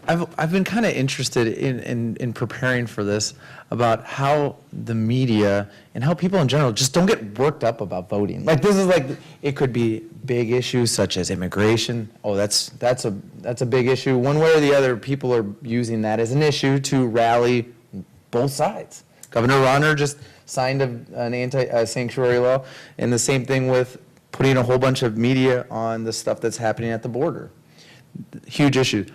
I've been kind of interested in preparing for this about how the media and how people in general just don't get worked up about voting. Like this is like, it could be big issues such as immigration. Oh, that's a big issue. One way or the other, people are using that as an issue to rally both sides. Governor Ronner just signed an anti-sanctuary law, and the same thing with putting a whole bunch of media on the stuff that's happening at the border. Huge issue.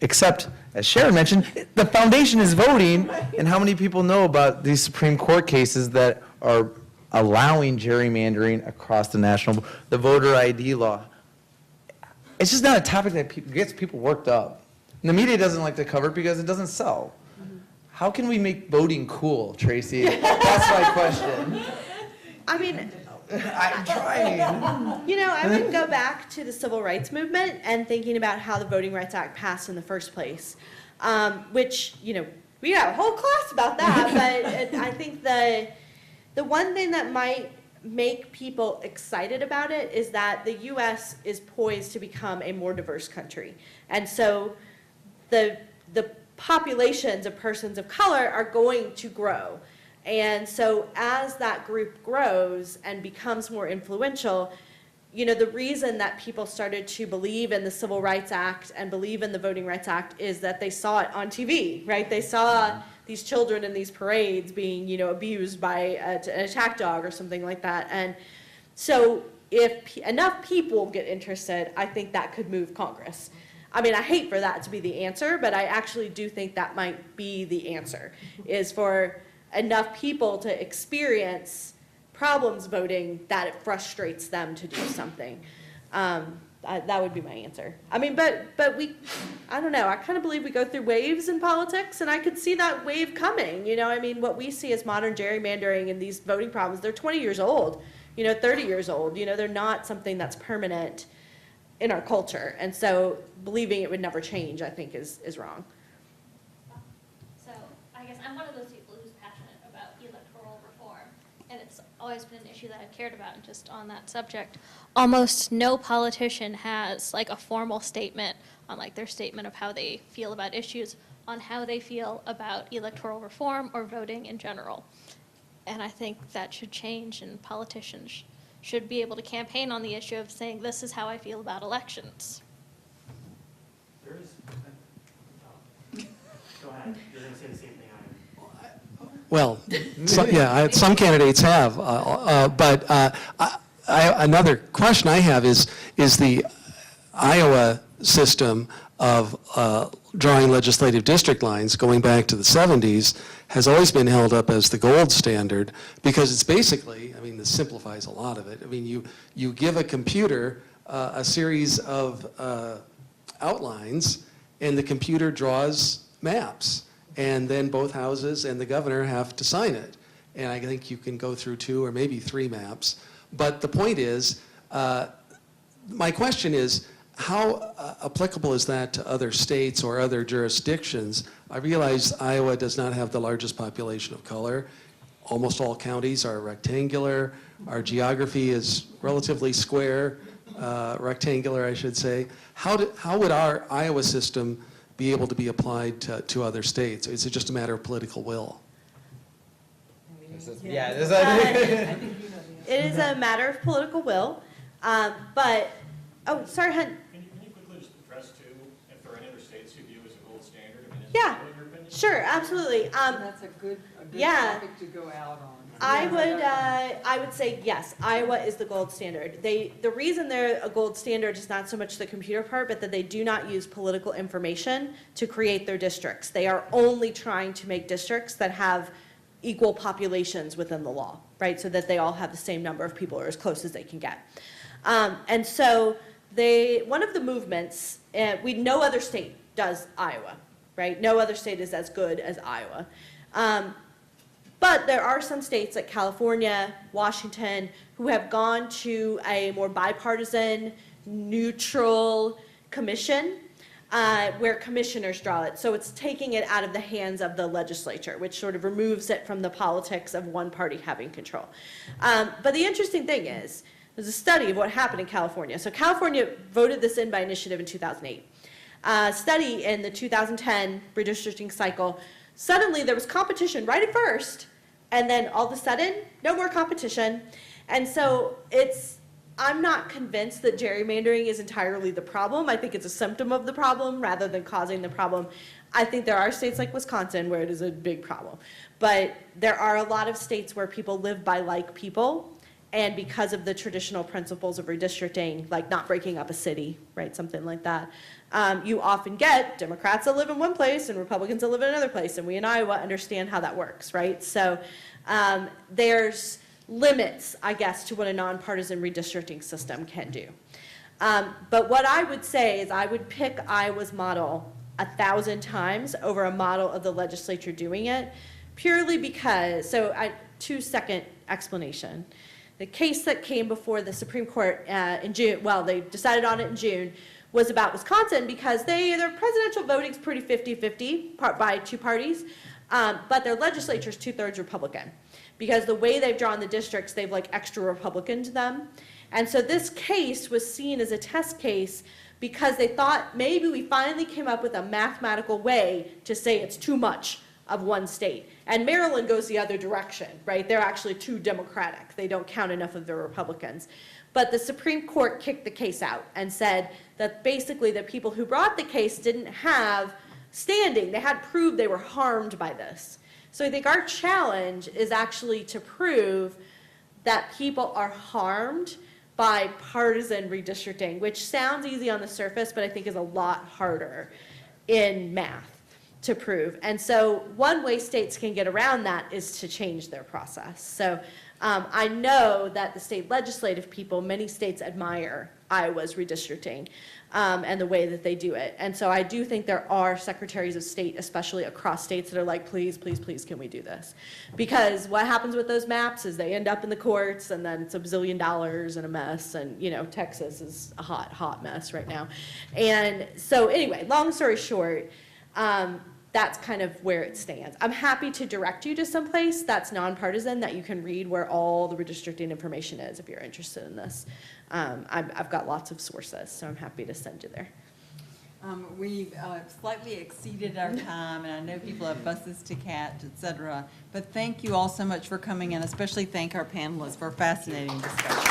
Except, as Sharon mentioned, the foundation is voting, and how many people know about these Supreme Court cases that are allowing gerrymandering across the national, the voter ID law. It's just not a topic that gets people worked up. And the media doesn't like to cover it because it doesn't sell. How can we make voting cool, Tracy? That's my question. I mean, I'm trying. you know, I would go back to the civil rights movement and thinking about how the Voting Rights Act passed in the first place, which, you know, we have a whole class about that, but I think the one thing that might make people excited about it is that the U.S. is poised to become a more diverse country. And so the populations of persons of color are going to grow. And so as that group grows and becomes more influential, you know, the reason that people started to believe in the Civil Rights Act and believe in the Voting Rights Act is that they saw it on TV, right? They saw these children in these parades being, you know, abused by an attack dog or something like that. And so if enough people get interested, I think that could move Congress. I mean, I hate for that to be the answer, but I actually do think that might be the answer, is for enough people to experience problems voting that it frustrates them to do something. That would be my answer. I mean, but I don't know, I kind of believe we go through waves in politics, and I could see that wave coming. You know, I mean, what we see as modern gerrymandering and these voting problems, they're 20 years old, you know, 30 years old. You know, they're not something that's permanent in our culture. And so believing it would never change, I think, is wrong. So I guess I'm one of those people who's passionate about electoral reform, and it's always been an issue that I've cared about. And just on that subject, almost no politician has like a formal statement on like their statement of how they feel about issues, on how they feel about electoral reform or voting in general. And I think that should change, and politicians should be able to campaign on the issue of saying, this is how I feel about elections. There is, go ahead, you're going to say the same thing I am. Well, some candidates have, but another question I have is the Iowa system of drawing legislative district lines going back to the 70s has always been held up as the gold standard, because it's basically, I mean, this simplifies a lot of it. I mean, you give a computer a series of outlines, and the computer draws maps, and then both houses and the governor have to sign it. And I think you can go through 2 or maybe 3 maps. But the point is, my question is, how applicable is that to other states or other jurisdictions? I realize Iowa does not have the largest population of color. Almost all counties are rectangular. Our geography is relatively square, rectangular, I should say. How would our Iowa system be able to be applied to other states? Is it just a matter of political will? Yeah, It is a matter of political will, but, oh, sorry, Hunt. Can you quickly just address too, if there are any other states you view as a gold standard? I mean, is Yeah, Iowa, in your opinion? sure, absolutely. That's a good yeah. topic to go out on. I would say yes, Iowa is the gold standard. The reason they're a gold standard is not so much the computer part, but that they do not use political information to create their districts. They are only trying to make districts that have equal populations within the law, right? So that they all have the same number of people, or as close as they can get. And so one of the movements, no other state does Iowa, right? No other state is as good as Iowa. But there are some states like California, Washington, who have gone to a more bipartisan, neutral commission where commissioners draw it. So it's taking it out of the hands of the legislature, which sort of removes it from the politics of one party having control. But the interesting thing is, there's a study of what happened in California. So California voted this in by initiative in 2008. Study in the 2010 redistricting cycle, suddenly there was competition right at first, and then all of a sudden, no more competition. And so I'm not convinced that gerrymandering is entirely the problem. I think it's a symptom of the problem rather than causing the problem. I think there are states like Wisconsin where it is a big problem. But there are a lot of states where people live by like people, And because of the traditional principles of redistricting, like not breaking up a city, right, something like that, you often get Democrats that live in one place and Republicans that live in another place, and we in Iowa understand how that works, right? So there's limits, I guess, to what a nonpartisan redistricting system can do. But what I would say is I would pick Iowa's model 1,000 times over a model of the legislature doing it, purely because, so 2-second explanation. The case that came before the Supreme Court in June, well, they decided on it in June, was about Wisconsin because their presidential voting's pretty 50-50 by two parties, but their legislature's 2/3 Republican. Because the way they've drawn the districts, they've like extra Republican to them. And so this case was seen as a test case because they thought maybe we finally came up with a mathematical way to say it's too much of one state. And Maryland goes the other direction, right? They're actually too Democratic. They don't count enough of the Republicans. But the Supreme Court kicked the case out and said that basically the people who brought the case didn't have standing. They had proved they were harmed by this. So I think our challenge is actually to prove that people are harmed by partisan redistricting, which sounds easy on the surface, but I think is a lot harder in math to prove. And so one way states can get around that is to change their process. So I know that the state legislative people, many states admire Iowa's redistricting and the way that they do it. And so I do think there are secretaries of state, especially across states, that are like, please, please, please, can we do this? Because what happens with those maps is they end up in the courts and then it's $1 billion and a mess. And, you know, Texas is a hot, hot mess right now. And so anyway, long story short, that's kind of where it stands. I'm happy to direct you to someplace that's nonpartisan that you can read where all the redistricting information is if you're interested in this. I've got lots of sources, so I'm happy to send you there. We've slightly exceeded our time, and I know people have buses to catch, et cetera. But thank you all so much for coming in, especially thank our panelists for a fascinating discussion.